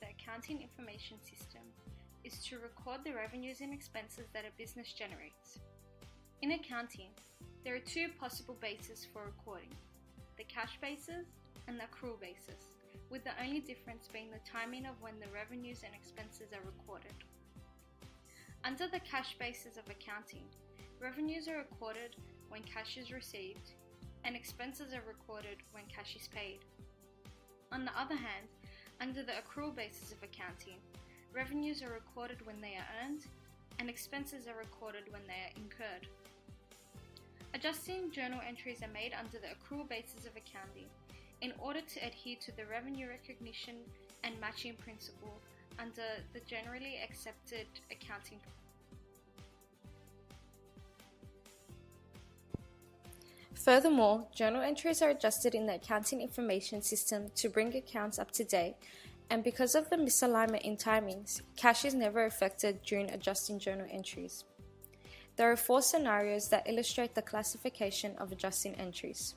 the accounting information system is to record the revenues and expenses that a business generates. In accounting, there are two possible bases for recording, the cash basis and the accrual basis, with the only difference being the timing of when the revenues and expenses are recorded. Under the cash basis of accounting, revenues are recorded when cash is received, and expenses are recorded when cash is paid. On the other hand, under the accrual basis of accounting, revenues are recorded when they are earned, and expenses are recorded when they are incurred. Adjusting journal entries are made under the accrual basis of accounting in order to adhere to the revenue recognition and matching principle under the generally accepted accounting. Furthermore, journal entries are adjusted in the accounting information system to bring accounts up to date, and because of the misalignment in timings, cash is never affected during adjusting journal entries. There are 4 scenarios that illustrate the classification of adjusting entries.